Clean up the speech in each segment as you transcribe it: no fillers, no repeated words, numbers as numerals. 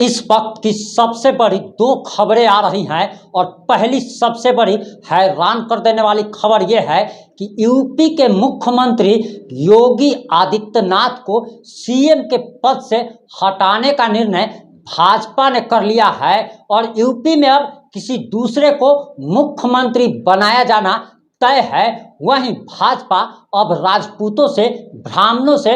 इस वक्त की सबसे बड़ी दो खबरें आ रही हैं और पहली सबसे बड़ी हैरान कर देने वाली खबर यह है कि यूपी के मुख्यमंत्री योगी आदित्यनाथ को सीएम के पद से हटाने का निर्णय भाजपा ने कर लिया है और यूपी में अब किसी दूसरे को मुख्यमंत्री बनाया जाना तय है। वहीं भाजपा अब राजपूतों से ब्राह्मणों से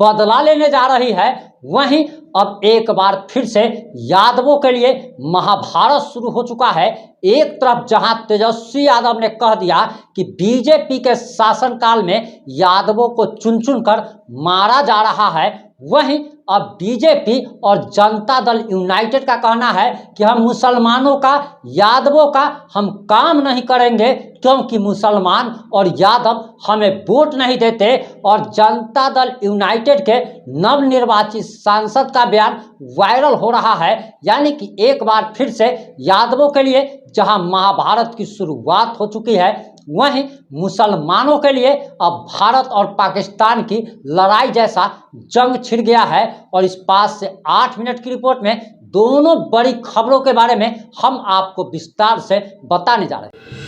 बदला लेने जा रही है। वहीं अब एक बार फिर से यादवों के लिए महाभारत शुरू हो चुका है। एक तरफ जहां तेजस्वी यादव ने कह दिया कि बीजेपी के शासनकाल में यादवों को चुन चुन कर मारा जा रहा है, वहीं अब बीजेपी और जनता दल यूनाइटेड का कहना है कि हम मुसलमानों का, यादवों का हम काम नहीं करेंगे क्योंकि मुसलमान और यादव हमें वोट नहीं देते। और जनता दल यूनाइटेड के नवनिर्वाचित सांसद का बयान वायरल हो रहा है। यानी कि एक बार फिर से यादवों के लिए जहां महाभारत की शुरुआत हो चुकी है, वहीं मुसलमानों के लिए अब भारत और पाकिस्तान की लड़ाई जैसा जंग छिड़ गया है। और इस 5 से 8 मिनट की रिपोर्ट में दोनों बड़ी खबरों के बारे में हम आपको विस्तार से बताने जा रहे हैं।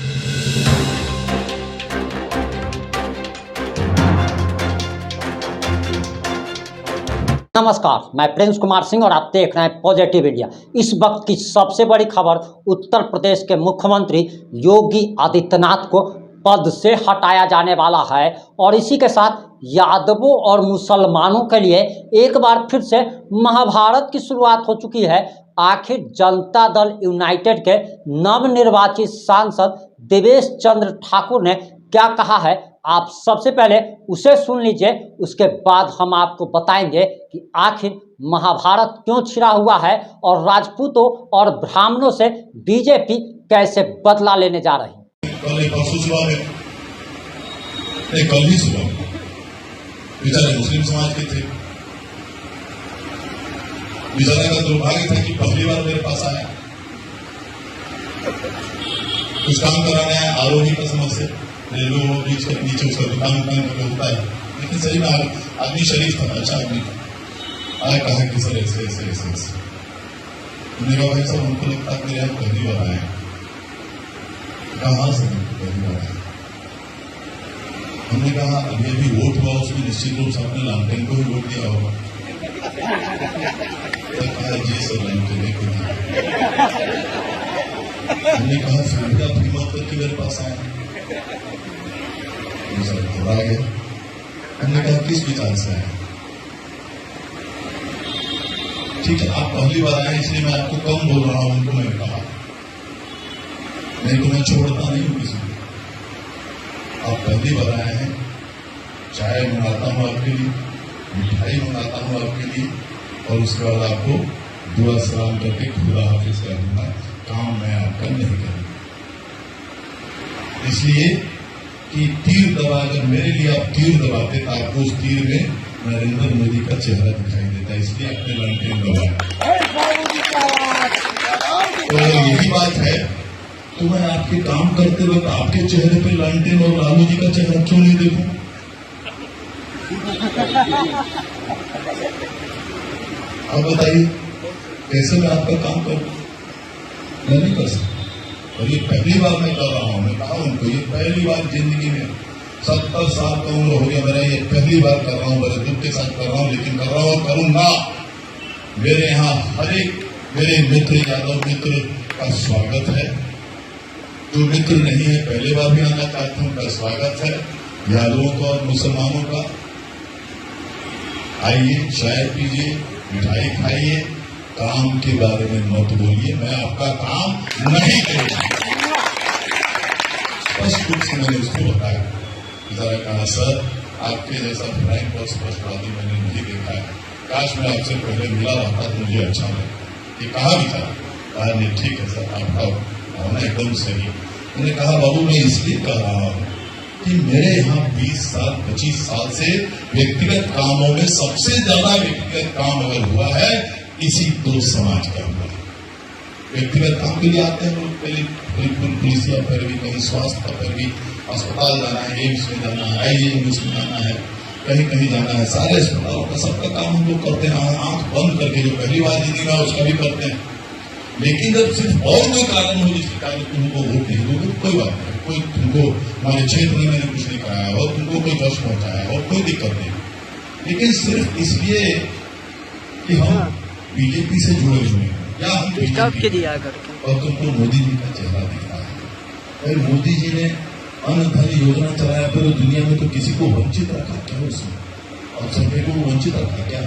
नमस्कार, मैं प्रिंस कुमार सिंह और आप देख रहे हैं पॉजिटिव इंडिया। इस वक्त की सबसे बड़ी खबर उत्तर प्रदेश के मुख्यमंत्री योगी आदित्यनाथ को पद से हटाया जाने वाला है और इसी के साथ यादवों और मुसलमानों के लिए एक बार फिर से महाभारत की शुरुआत हो चुकी है। आखिर जनता दल यूनाइटेड के नवनिर्वाचित सांसद देवेश चंद्र ठाकुर ने क्या कहा है, आप सबसे पहले उसे सुन लीजिए। उसके बाद हम आपको बताएंगे कि आखिर महाभारत क्यों छिड़ा हुआ है और राजपूतों और ब्राह्मणों से बीजेपी कैसे बदला लेने जा रही है। कल ही सुबह बेचारे मुस्लिम समाज के थे, बेचारे का दुर्भाग्य था कि पहली बार मेरे पास आया, कुछ काम कराने आया आरोही का समझ से रेलवे ब्रिज के नीचे उसका दुकान होता है। लेकिन सही में आदमी शरीफ था, अच्छा आदमी था। आया कहा कि सर ऐसे ऐसे ऐसे ऐसे मेरा भाई साहब हमको लगता है मेरे यहाँ पहली बार आए। कहा से पहली बार आए। हमने कहा अभी अभी वोट हुआ, उसमें निश्चित रूप से अपने लालटेन को ही वोट दिया होगा। जी सर लालटेन को दिया। हमने कहा फिर भी आप हिम्मत करके मेरे पास आए। घबरा गए। हमने कहा किस विचार से आए? ठीक है, आप पहली बार आए इसलिए मैं आपको कम बोल रहा हूं, उनको मैंने कहा नहीं तो मैं छोड़ता नहीं हूं किसी को। आप पहली बार आए हैं, चाय मंगाता हूं आपके लिए, मिठाई मंगाता हूं आपके लिए और उसके बाद आपको दुआ सलाम करके खुदा हाफिज कर दूंगा। काम मैं आपका नहीं करूंगा इसलिए कि तीर दबा, अगर मेरे लिए आप तीर दबाते तो आपको उस तीर में नरेंद्र मोदी का चेहरा दिखाई देता, इसलिए अपने लालटेन दबाया। तो अगर यही बात है तो मैं आपके काम करते वक्त आपके चेहरे पे लालटेन और लालू जी का चेहरा क्यों नहीं देखूं? आप बताइए कैसे मैं आपका काम करूं? मैं नहीं कर सकता। और ये पहली बार मैं कर रहा हूं। मैं कहा उनको ये पहली बार जिंदगी में 70 साल का उम्र हो गया मेरा, ये पहली बार कर रहा हूं, बड़े दुख के साथ कर रहा हूं, लेकिन कर रहा हूं, करूंगा। मेरे यहाँ हर एक मेरे मित्र, यादव मित्र का स्वागत है। जो मित्र नहीं है पहले बार भी आना चाहते हैं, उनका स्वागत है। यादवों का और मुसलमानों का आइए, चाय पीजिए, मिठाई खाइए, काम के बारे में मत बोलिए, मैं आपका काम नहीं करूंगा। स्पष्ट रूप से मैंने उसको बताया। जरा कहा सर आपके जैसा फ्रैंक और स्पष्टवादी मैंने नहीं देखा है, काश मैं आपसे पहले मिला रहता तो मुझे अच्छा लगा। ये कहा भी था, कहा नहीं ठीक है सर आपका होना एकदम सही। मैंने कहा बाबू मैं इसलिए कह रहा हूं कि मेरे यहाँ 20 साल 25 साल से व्यक्तिगत कामों में सबसे ज्यादा व्यक्तिगत काम अगर हुआ है इसी दो समाज का हुआ है। व्यक्तिगत काम के लिए आते हैं लोग, पहले पुलिस या फिर भी कहीं स्वास्थ्य का, फिर भी अस्पताल जाना है, एम्स में जाना है, आईजीएमएस में जाना है, कहीं कहीं जाना है, सारे अस्पतालों का सबका काम हम लोग करते हैं, आंख बंद करके, जो पहली बार जीतेगा उसका भी करते हैं। लेकिन जब सिर्फ और कोई कारण हो जिसके कारण तुमको वोट नहीं दोगे, कोई बात नहीं, कोई तुमको हमारे क्षेत्र में मैंने कुछ नहीं कराया और तुमको कोई कष्ट पहुंचाया और कोई दिक्कत नहीं, लेकिन सिर्फ इसलिए कि हम बीजेपी से जुड़े हुए हैं या हम बीजेपी और तुमको मोदी जी का चेहरा दिख रहा है। और मोदी जी ने अन्न धन योजना चलाया, फिर दुनिया में तो किसी को वंचित रखा क्या उसने, और सभी को वंचित रखा क्या?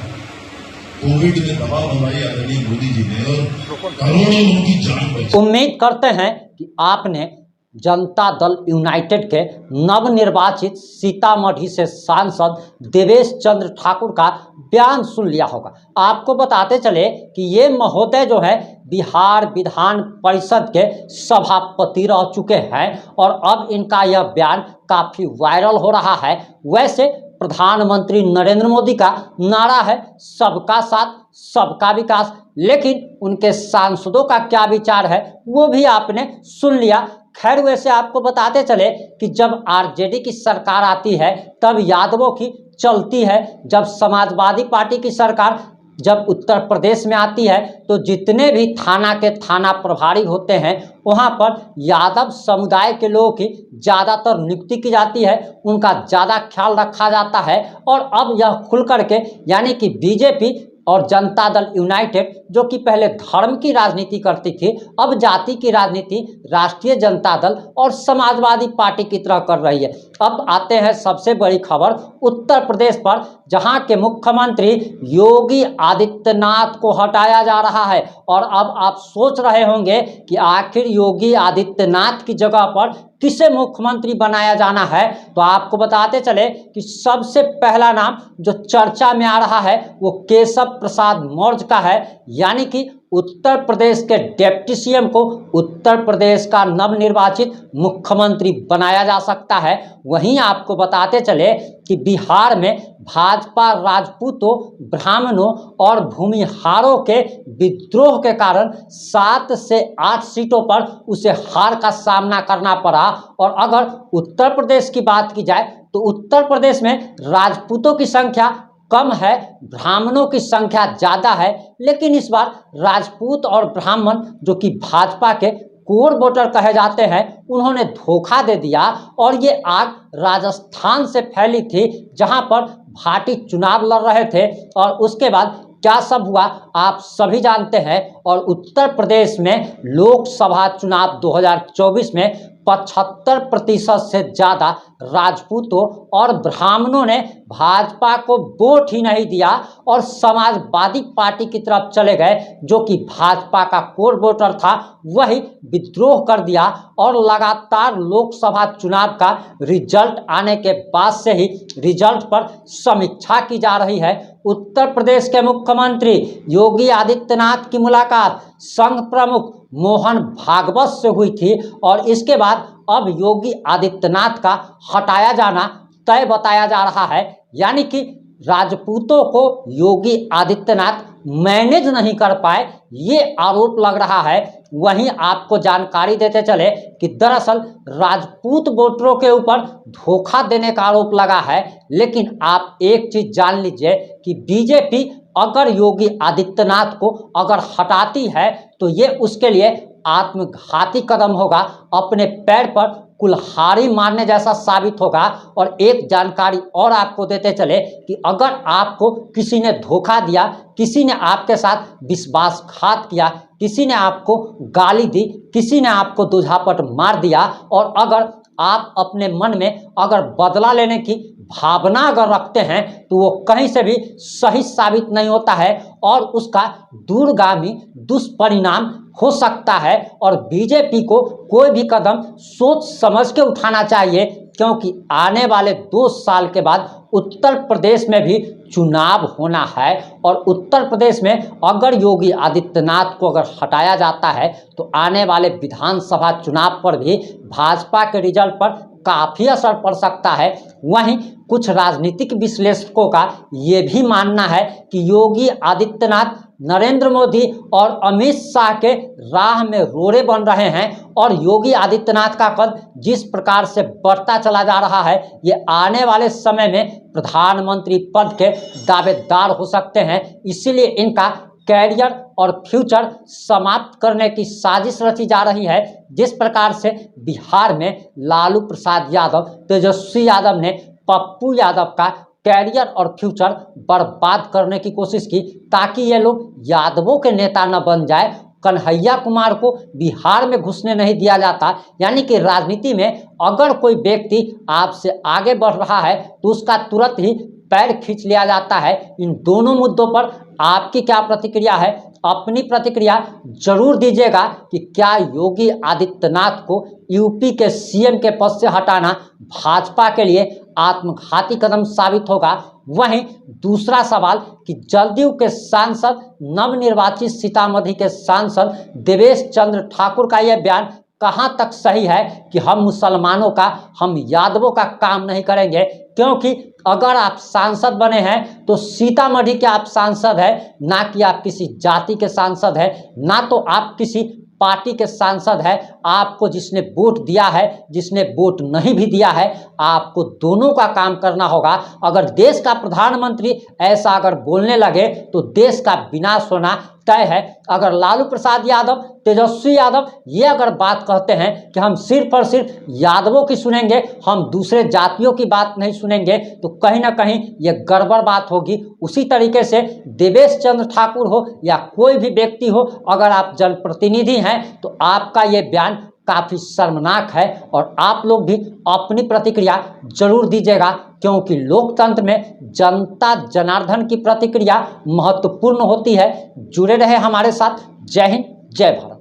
कोविड में दबाव बनाई आदरणीय मोदी जी ने और करोड़ों लोगों की जान बचाई। उम्मीद करते हैं कि आपने जनता दल यूनाइटेड के नवनिर्वाचित सीतामढ़ी से सांसद देवेश चंद्र ठाकुर का बयान सुन लिया होगा। आपको बताते चले कि ये महोदय जो है बिहार विधान परिषद के सभापति रह चुके हैं और अब इनका यह बयान काफ़ी वायरल हो रहा है। वैसे प्रधानमंत्री नरेंद्र मोदी का नारा है सबका साथ सबका विकास, लेकिन उनके सांसदों का क्या विचार है वो भी आपने सुन लिया। खैर, वैसे आपको बताते चले कि जब आरजेडी की सरकार आती है तब यादवों की चलती है, जब समाजवादी पार्टी की सरकार जब उत्तर प्रदेश में आती है तो जितने भी थाना के थाना प्रभारी होते हैं वहाँ पर यादव समुदाय के लोगों की ज़्यादातर नियुक्ति की जाती है, उनका ज़्यादा ख्याल रखा जाता है। और अब यह खुल करके यानी कि बीजेपी और जनता दल यूनाइटेड, जो कि पहले धर्म की राजनीति करती थी, अब जाति की राजनीति राष्ट्रीय जनता दल और समाजवादी पार्टी की तरह कर रही है। अब आते हैं सबसे बड़ी खबर उत्तर प्रदेश पर, जहां के मुख्यमंत्री योगी आदित्यनाथ को हटाया जा रहा है। और अब आप सोच रहे होंगे कि आखिर योगी आदित्यनाथ की जगह पर किसे मुख्यमंत्री बनाया जाना है, तो आपको बताते चले कि सबसे पहला नाम जो चर्चा में आ रहा है वो केशव प्रसाद मौर्य का है, यानी कि उत्तर प्रदेश के डिप्टी सीएम को उत्तर प्रदेश का नवनिर्वाचित मुख्यमंत्री बनाया जा सकता है। वहीं आपको बताते चले कि बिहार में भाजपा राजपूतों, ब्राह्मणों और भूमिहारों के विद्रोह के कारण 7 से 8 सीटों पर उसे हार का सामना करना पड़ा। और अगर उत्तर प्रदेश की बात की जाए तो उत्तर प्रदेश में राजपूतों की संख्या कम है, ब्राह्मणों की संख्या ज़्यादा है, लेकिन इस बार राजपूत और ब्राह्मण जो कि भाजपा के कोर वोटर कहे जाते हैं उन्होंने धोखा दे दिया। और ये आग राजस्थान से फैली थी जहां पर भाटी चुनाव लड़ रहे थे और उसके बाद क्या सब हुआ आप सभी जानते हैं। और उत्तर प्रदेश में लोकसभा चुनाव 2024 में 75% से ज़्यादा राजपूतों और ब्राह्मणों ने भाजपा को वोट ही नहीं दिया और समाजवादी पार्टी की तरफ चले गए, जो कि भाजपा का कोर वोटर था वही विद्रोह कर दिया। और लगातार लोकसभा चुनाव का रिजल्ट आने के बाद से ही रिजल्ट पर समीक्षा की जा रही है। उत्तर प्रदेश के मुख्यमंत्री योगी आदित्यनाथ की मुलाकात संघ प्रमुख मोहन भागवत से हुई थी और इसके बाद अब योगी आदित्यनाथ का हटाया जाना तय बताया जा रहा है, यानी कि राजपूतों को योगी आदित्यनाथ मैनेज नहीं कर पाए, ये आरोप लग रहा है। वहीं आपको जानकारी देते चले कि दरअसल राजपूत वोटरों के ऊपर धोखा देने का आरोप लगा है। लेकिन आप एक चीज़ जान लीजिए कि बीजेपी अगर योगी आदित्यनाथ को अगर हटाती है तो ये उसके लिए आत्मघाती कदम होगा, अपने पैर पर कुल्हाड़ी मारने जैसा साबित होगा। और एक जानकारी और आपको देते चले कि अगर आपको किसी ने धोखा दिया, किसी ने आपके साथ विश्वासघात किया, किसी ने आपको गाली दी, किसी ने आपको दुझापट मार दिया और अगर आप अपने मन में अगर बदला लेने की भावना अगर रखते हैं तो वो कहीं से भी सही साबित नहीं होता है और उसका दूरगामी दुष्परिणाम हो सकता है। और बीजेपी को कोई भी कदम सोच समझ के उठाना चाहिए, क्योंकि आने वाले 2 साल के बाद उत्तर प्रदेश में भी चुनाव होना है और उत्तर प्रदेश में अगर योगी आदित्यनाथ को अगर हटाया जाता है तो आने वाले विधानसभा चुनाव पर भी भाजपा के रिजल्ट पर काफ़ी असर पड़ सकता है। वहीं कुछ राजनीतिक विश्लेषकों का ये भी मानना है कि योगी आदित्यनाथ नरेंद्र मोदी और अमित शाह के राह में रोड़े बन रहे हैं और योगी आदित्यनाथ का कद जिस प्रकार से बढ़ता चला जा रहा है, ये आने वाले समय में प्रधानमंत्री पद के दावेदार हो सकते हैं। इसीलिए इनका कैरियर और फ्यूचर समाप्त करने की साजिश रची जा रही है। जिस प्रकार से बिहार में लालू प्रसाद यादव, तेजस्वी यादव ने पप्पू यादव का कैरियर और फ्यूचर बर्बाद करने की कोशिश की ताकि ये लोग यादवों के नेता न बन जाए। कन्हैया कुमार को बिहार में घुसने नहीं दिया जाता, यानी कि राजनीति में अगर कोई व्यक्ति आपसे आगे बढ़ रहा है तो उसका तुरंत ही पैर खींच लिया जाता है। इन दोनों मुद्दों पर आपकी क्या प्रतिक्रिया है? अपनी प्रतिक्रिया जरूर दीजिएगा कि क्या योगी आदित्यनाथ को यूपी के सीएम के पद से हटाना भाजपा के लिए आत्मघाती कदम साबित होगा। वहीं दूसरा सवाल कि जदयू के सांसद, नवनिर्वाचित सीतामढ़ी के सांसद देवेश चंद्र ठाकुर का यह बयान कहाँ तक सही है कि हम मुसलमानों का, हम यादवों का काम नहीं करेंगे, क्योंकि अगर आप सांसद बने हैं तो सीतामढ़ी के आप सांसद हैं, ना कि आप किसी जाति के सांसद हैं, ना तो आप किसी पार्टी के सांसद है। आपको जिसने वोट दिया है, जिसने वोट नहीं भी दिया है, आपको दोनों का काम करना होगा। अगर देश का प्रधानमंत्री ऐसा अगर बोलने लगे तो देश का विनाश होना तय है। अगर लालू प्रसाद यादव, तेजस्वी यादव ये अगर बात कहते हैं कि हम सिर्फ और सिर्फ यादवों की सुनेंगे, हम दूसरे जातियों की बात नहीं सुनेंगे, तो कहीं ना कहीं ये गड़बड़ बात होगी। उसी तरीके से देवेश चंद्र ठाकुर हो या कोई भी व्यक्ति हो, अगर आप जनप्रतिनिधि हैं तो आपका ये बयान काफ़ी शर्मनाक है और आप लोग भी अपनी प्रतिक्रिया जरूर दीजिएगा, क्योंकि लोकतंत्र में जनता जनार्दन की प्रतिक्रिया महत्वपूर्ण होती है। जुड़े रहे हमारे साथ। जय हिंद, जय भारत।